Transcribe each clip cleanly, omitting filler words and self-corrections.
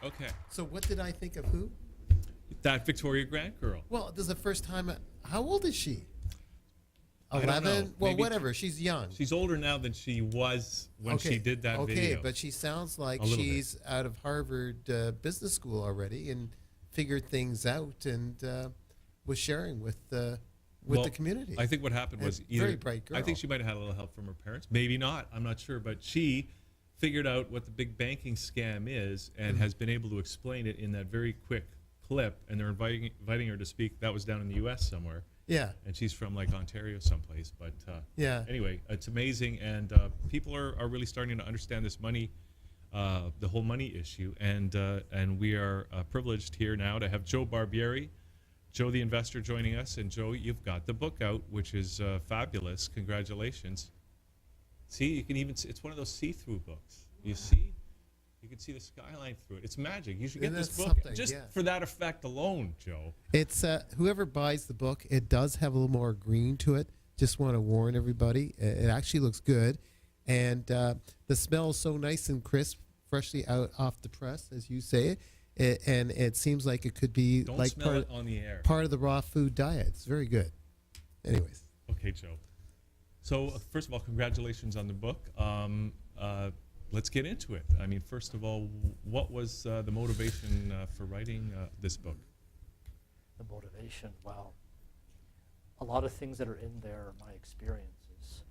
Okay. So what did I think of who? That Victoria Grant girl. Well, this is the first time. How old is she? I don't know. 11? Well, Maybe whatever. She's young. She's older now than she was when she did that video. Okay, but she sounds like A little she's out of Harvard Business School already and figured things out and was sharing with the community. I think what happened was very bright girl. I think she might have had a little help from her parents. Maybe not. I'm not sure. But she figured out what the big banking scam is and has been able to explain it in that very quick clip. And they're inviting her to speak. That was down in the U.S. somewhere. Yeah. And she's from like Ontario someplace. But yeah. Anyway, it's amazing. And people are really starting to understand this money, the whole money issue. And we are privileged here now to have Joe Barbieri, Joe the investor, joining us. And Joe, you've got the book out, which is fabulous. Congratulations. See, you can even see, it's one of those see-through books. You see? You can see the skyline through it. It's magic. You should get this book just for that effect alone, Joe. It's whoever buys the book, it does have a little more green to it. Just want to warn everybody. It actually looks good. And the smell is so nice and crisp, freshly out off the press, as you say it. And it seems like it could be Don't like smell it on the air. Part of the raw food diet. It's very good. Anyways. Okay, Joe. So first of all, congratulations on the book. Let's get into it. I mean, first of all, what was the motivation for writing this book? The motivation, well, a lot of things that are in there are my experiences.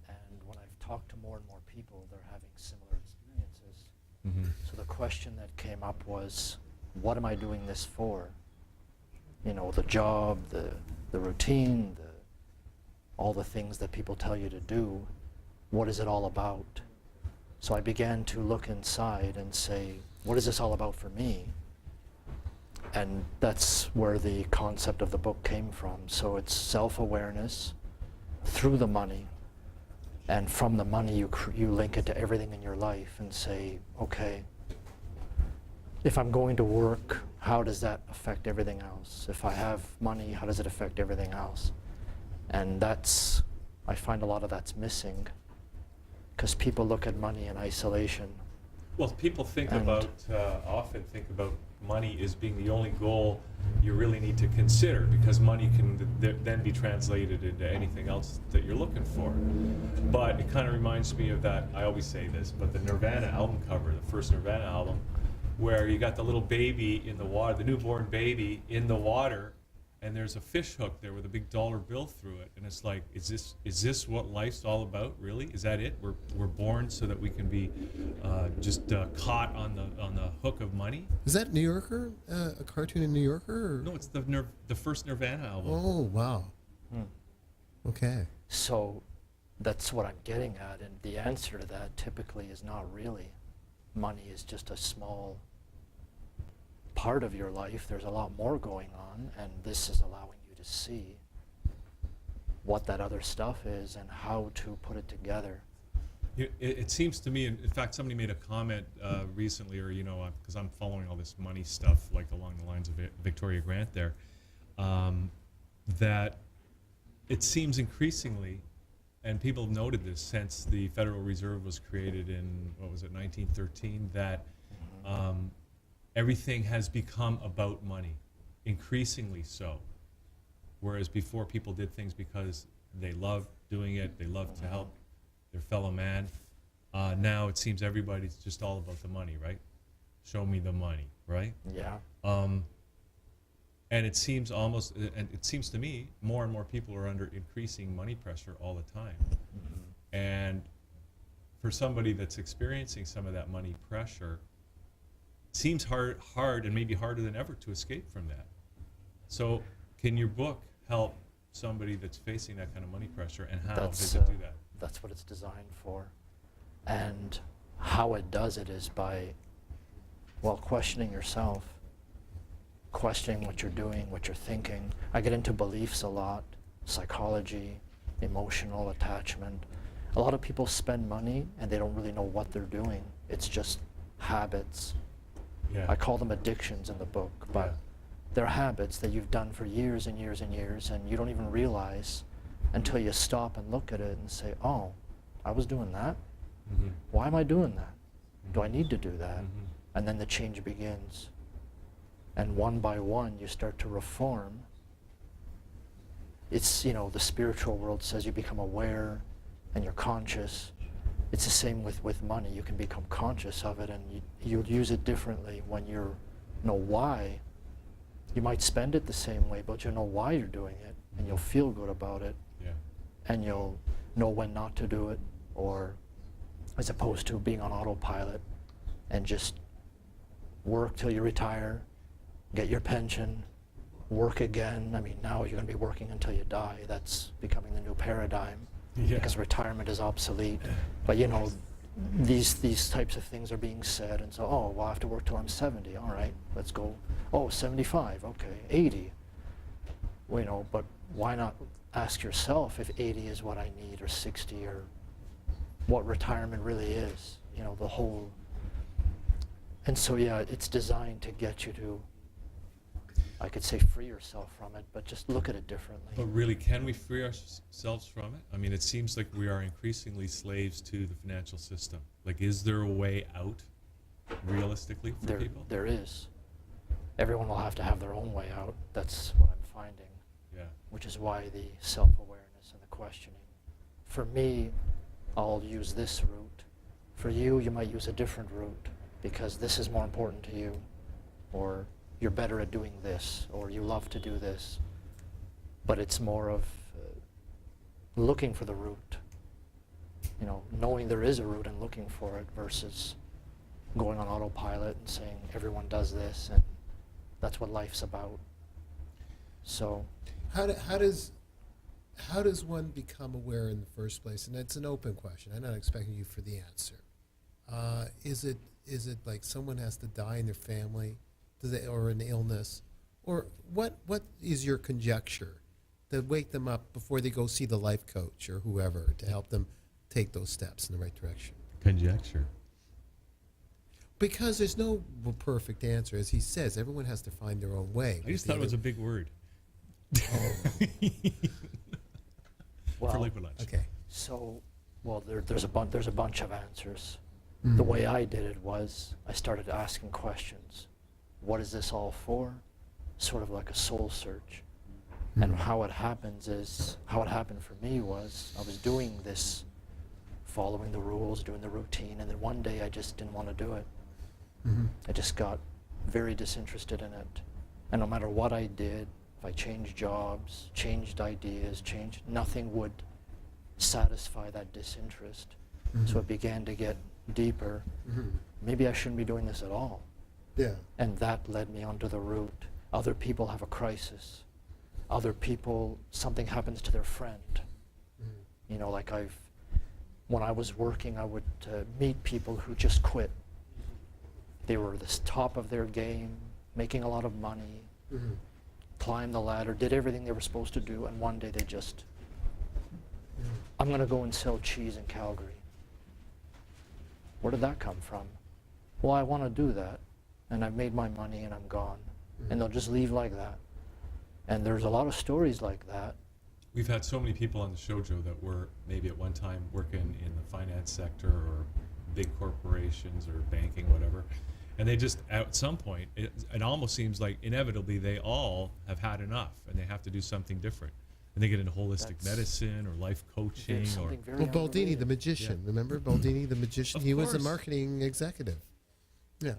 And when I've talked to more and more people, they're having similar experiences. Mm-hmm. So the question that came up was, what am I doing this for? You know, the job, the routine, all the things that people tell you to do, what is it all about? So I began to look inside and say, what is this all about for me? And that's where the concept of the book came from. So it's self-awareness through the money. And from the money, you link it to everything in your life and say, okay, if I'm going to work, how does that affect everything else? If I have money, how does it affect everything else? And I find a lot of that's missing because people look at money in isolation. Well, people often think about money as being the only goal you really need to consider, because money can then be translated into anything else that you're looking for. But it kind of reminds me of that, I always say this, but the Nirvana album cover, the first Nirvana album, where you got the little baby in the water, the newborn baby in the water, and there's a fish hook there with a big dollar bill through it, and it's like, is this what life's all about? Really? Is that it? We're born so that we can be just caught on the hook of money? Is that New Yorker? A cartoon in New Yorker? Or? No, it's the first Nirvana album. Oh wow. Okay. So that's what I'm getting at, and the answer to that typically is not really. Money is just a small part of your life. There's a lot more going on, and this is allowing you to see what that other stuff is and how to put it together. It seems to me, in fact, somebody made a comment recently, or because I'm following all this money stuff, like along the lines of Victoria Grant there, that it seems increasingly, and people have noted this since the Federal Reserve was created in, 1913, that everything has become about money, increasingly so. Whereas before, people did things because they loved doing it, they loved to help their fellow man. Now it seems everybody's just all about the money, right? Show me the money, right? Yeah. And it seems to me, more and more people are under increasing money pressure all the time. Mm-hmm. And for somebody that's experiencing some of that money pressure, it seems hard and maybe harder than ever to escape from that. So can your book help somebody that's facing that kind of money pressure, and how does it do that? That's what it's designed for. And how it does it is by, questioning yourself, questioning what you're doing, what you're thinking. I get into beliefs a lot, psychology, emotional attachment. A lot of people spend money and they don't really know what they're doing. It's just habits. Yeah. I call them addictions in the book, but they're habits that you've done for years and years and years, and you don't even realize until you stop and look at it and say, oh, I was doing that? Mm-hmm. Why am I doing that? Do I need to do that? Mm-hmm. and then the change begins. And one by one, you start to reform. It's, you know, the spiritual world says you become aware and you're conscious. It's the same with money. You can become conscious of it, and you'll use it differently when you know why. You might spend it the same way, but you know why you're doing it, and you'll feel good about it. Yeah. And you'll know when not to do it, or as opposed to being on autopilot and just work till you retire, get your pension, work again. I mean, now you're going to be working until you die. That's becoming the new paradigm. Yeah. Because retirement is obsolete. But you know, these types of things are being said, and so, oh, well, I have to work till I'm 70. All right, let's go. Oh, 75, okay, 80. Well, you know, but why not ask yourself if 80 is what I need, or 60, or what retirement really is? You know, the whole. And so, yeah, it's designed to get you to, I could say, free yourself from it, but just look at it differently. But really, can we free ourselves from it? I mean, it seems like we are increasingly slaves to the financial system. Like, is there a way out, realistically, for people? There is. Everyone will have to have their own way out. That's what I'm finding. Yeah. Which is why the self-awareness and the questioning. For me, I'll use this route. For you, you might use a different route because this is more important to you, or you're better at doing this, or you love to do this. But it's more of looking for the route, you know, knowing there is a route and looking for it, versus going on autopilot and saying everyone does this and that's what life's about. So How does one become aware in the first place? And it's an open question. I'm not expecting you for the answer. Is it like someone has to die in their family, or an illness, or what is your conjecture to wake them up before they go see the life coach or whoever to help them take those steps in the right direction? Conjecture. Because there's no perfect answer. As he says, everyone has to find their own way. I just thought it was a big word. well, For liquid lunch. Okay. So, well, there's a bunch of answers. Mm. The way I did it was I started asking questions. What is this all for? Sort of like a soul search. And how it happened for me was I was doing this, following the rules, doing the routine, and then one day I just didn't want to do it. Mm-hmm. I just got very disinterested in it. And no matter what I did, if I changed jobs, changed ideas, nothing would satisfy that disinterest. Mm-hmm. So it began to get deeper. Mm-hmm. Maybe I shouldn't be doing this at all. Yeah. And that led me onto the route. Other people have a crisis. Other people, something happens to their friend. Mm-hmm. You know, like when I was working, I would meet people who just quit. They were the top of their game, making a lot of money, Mm-hmm. climbed the ladder, did everything they were supposed to do, and one day they just, I'm going to go and sell cheese in Calgary. Where did that come from? Well, I want to do that, and I've made my money and I'm gone. Mm-hmm. And they'll just leave like that. And there's a lot of stories like that. We've had so many people on the show, Joe, that were maybe at one time working in the finance sector or big corporations or banking, whatever. And they just, at some point, it almost seems like inevitably they all have had enough and they have to do something different. And they get into holistic That's- medicine or life coaching There's or... something very Well, Baldini, the unrelated. magician. Remember Baldini, the magician? Of He was a course. marketing executive. Yeah.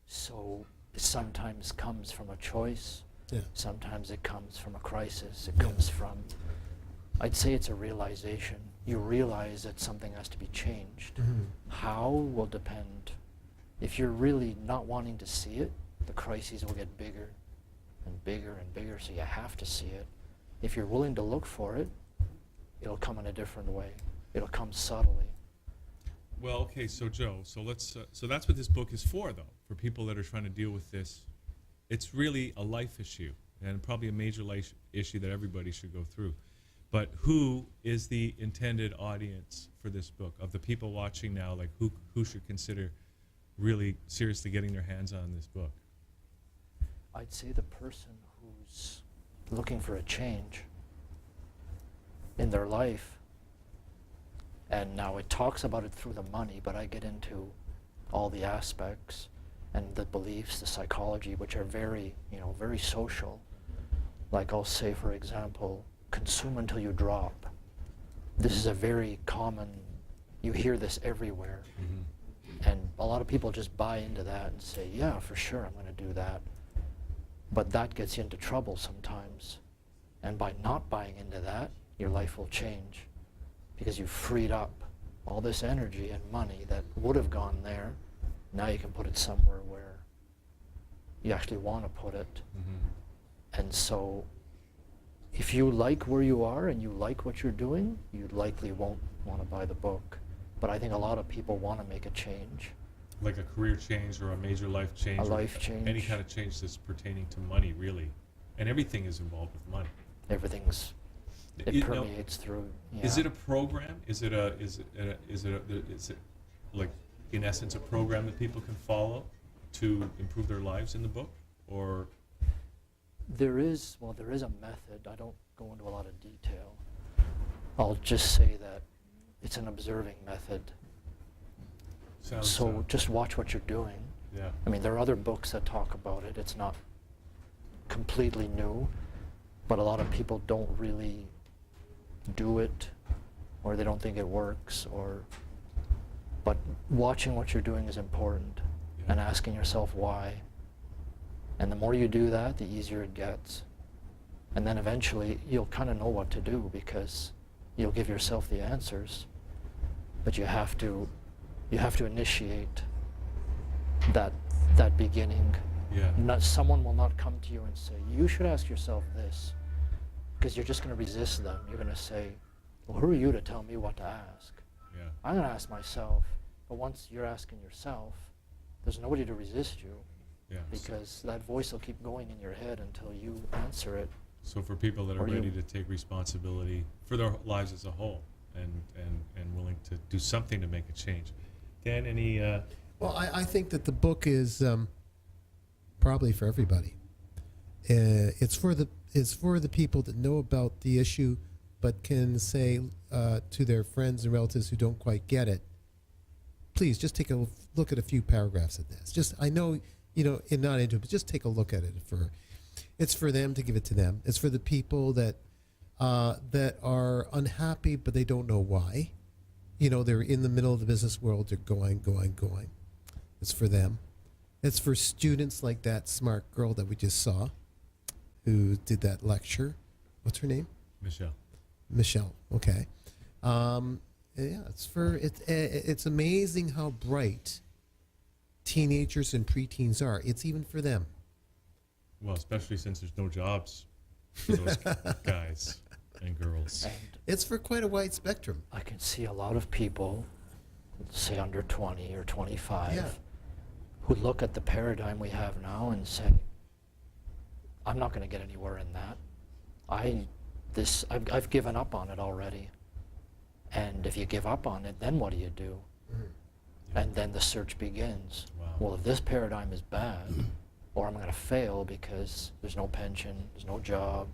So it sometimes comes from a choice. Yeah. Sometimes it comes from a crisis. It Yeah. comes from, I'd say it's a realization. You realize that something has to be changed. Mm-hmm. How will depend. If you're really not wanting to see it, the crises will get bigger and bigger and bigger, so you have to see it. If you're willing to look for it, it'll come in a different way. It'll come subtly. Well, okay, so Joe, so let's, so that's what this book is for, though, for people that are trying to deal with this. It's really a life issue, and probably a major life issue that everybody should go through. But who is the intended audience for this book? Of the people watching now, like who should consider really seriously getting their hands on this book? I'd say the person who's looking for a change in their life, and now it talks about it through the money, but I get into all the aspects. and the beliefs, the psychology, which are very, very social. Like I'll say, for example, consume until you drop. This is a very common, you hear this everywhere. And a lot of people just buy into that and say, yeah, for sure, I'm going to do that. But that gets you into trouble sometimes. And by not buying into that, your life will change because you've freed up all this energy and money that would have gone there. Now you can put it somewhere where you actually want to put it. And so if you like where you are and you like what you're doing, you likely won't want to buy the book. But I think a lot of people want to make a change. Like a career change or a major life change. A or life change. Any kind of change that's pertaining to money, really. And everything is involved with money. Everything's, it You know, permeates through. Yeah. Is it a program? Is it like, in essence, a program that people can follow to improve their lives in the book? Or There is a method. I don't go into a lot of detail. I'll just say that it's an observing method. sounds So just watch what you're doing. yeah. I mean, there are other books that talk about it. It's not completely new, but a lot of people don't really do it, or they don't think it works, but watching what you're doing is important, Yeah. and asking yourself why. And the more you do that, the easier it gets. And then eventually you'll kind of know what to do because you'll give yourself the answers. But you have to initiate that beginning. Yeah. Someone will not come to you and say, you should ask yourself this, because you're just going to resist them. You're going to say, well, who are you to tell me what to ask? Yeah. I'm going to ask myself. But once you're asking yourself, there's nobody to resist you, Yeah. because that voice will keep going in your head until you answer it. So for people that are Or you- ready to take responsibility for their lives as a whole and willing to do something to make a change. Dan, any Well, I think that the book is probably for everybody. It's for the people that know about the issue, but can say to their friends and relatives who don't quite get it, please just take a look at a few paragraphs of this. I know, and not into it, but just take a look at it. It's for them to give it to them. It's for the people that are unhappy, but they don't know why. They're in the middle of the business world. They're going. It's for them. It's for students like that smart girl that we just saw, who did that lecture. What's her name? Michelle. Okay. Yeah, it's amazing how bright teenagers and preteens are. It's even for them. well, especially since there's no jobs for those guys and girls. And It's for quite a wide spectrum. I can see a lot of people, say under 20 or 25, Yeah. who look at the paradigm we have now and say, I'm not going to get anywhere in that. I've given up on it already. And if you give up on it, then what do you do? And then the search begins. Wow. Well, if this paradigm is bad, or I'm going to fail because there's no pension, there's no job,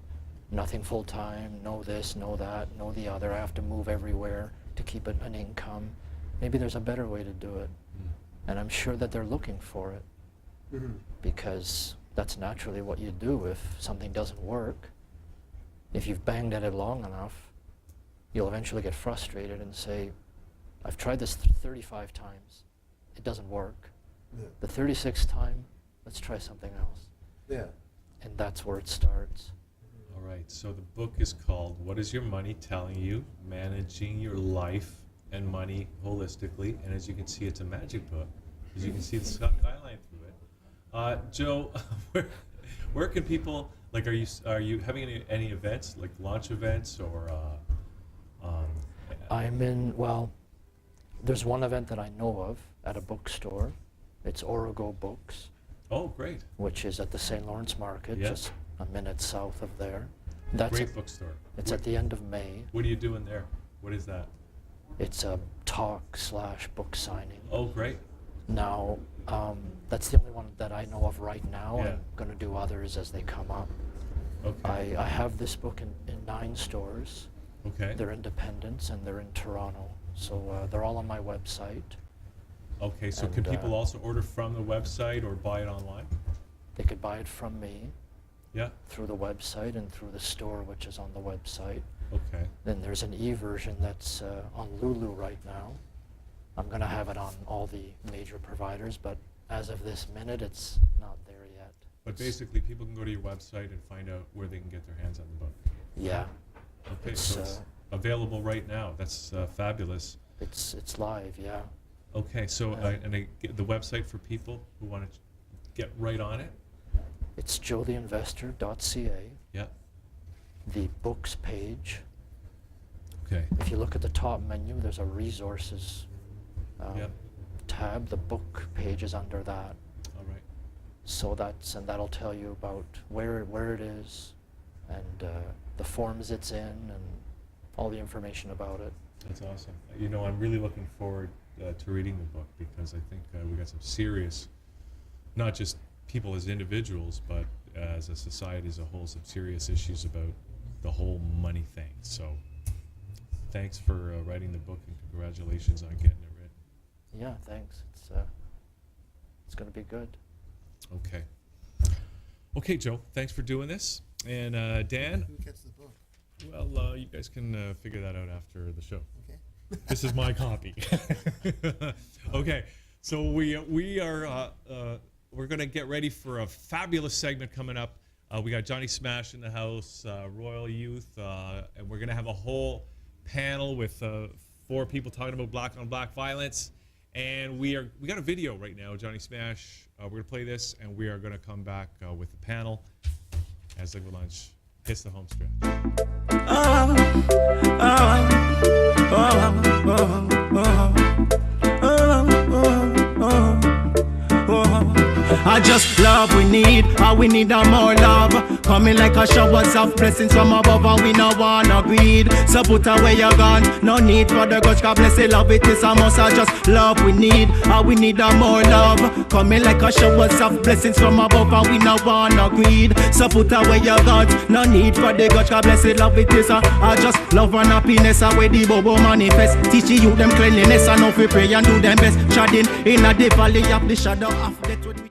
nothing full-time, no this, no that, no the other, I have to move everywhere to keep an income. Maybe there's a better way to do it. And I'm sure that they're looking for it, because that's naturally what you do if something doesn't work. If you've banged at it long enough, you'll eventually get frustrated and say, I've tried this 35 times. It doesn't work. Yeah. The 36th time, let's try something else. Yeah. And that's where it starts. All right, so the book is called What Is Your Money Telling You? Managing Your Life and Money Holistically. And as you can see, it's a magic book. As you can see the skyline through it. Joe, where can people, like, are you having any events, like launch events or? There's one event that I know of at a bookstore. It's Origo Books, Oh, great. which is at the St. Lawrence Market, Yeah. just a minute south of there. Great bookstore. It's at the end of May. What are you doing there? What is that? It's a talk/book signing. Oh, great. Now, that's the only one that I know of right now. Yeah. I'm going to do others as they come up. Okay. I have this book in 9 stores. Okay. They're independents and they're in Toronto. So they're all on my website. Okay, so And, can people also order from the website or buy it online? They could buy it from me Yeah, through the website and through the store, which is on the website. okay. Then there's an e-version that's on Lulu right now. I'm going to have it on all the major providers, but as of this minute, it's not there yet. But It's- basically, people can go to your website and find out where they can get their hands on the book. Yeah, Okay, so it's available right now. That's fabulous. it's live, yeah. Okay, so the website for people who want to get right on it? It's joetheinvestor.ca, Yeah, the books page. okay, If you look at the top menu, there's a resources yeah, tab. The book page is under that. all right. So that'll tell you about where it is and the forms it's in and all the information about it. That's awesome. You know, I'm really looking forward to reading the book because I think we got some serious, not just people as individuals, but as a society as a whole, some serious issues about the whole money thing. So thanks for writing the book and congratulations on getting it written. Yeah, thanks. It's going to be good. Okay. Okay, Joe, thanks for doing this. And Dan, Who gets the book? well, you guys can figure that out after the show. Okay. This is my copy. Okay, so we are we're gonna get ready for a fabulous segment coming up. We got Johnny Smash in the house, Royal Youth, and we're gonna have a whole panel with 4 people talking about black on black violence. And we got a video right now, Johnny Smash. We're gonna play this, and we are gonna come back with the panel as Liquid Lunch hits the home stretch. I just love we need, all we need are more love. Coming like a showers of blessings from above, and we no wanna greed. So put away your gun, no need for the grudge. God bless the love, it is a must. I just love we need, all we need are more love. Coming like a showers of blessings from above, and we no wanna greed. So put away your guns, no need for the grudge. God bless the love, it is a. I just love and happiness, where the bobo manifest. Teaching you them cleanliness, and know fi pray and do them best. Treading in a the valley of the shadow of death.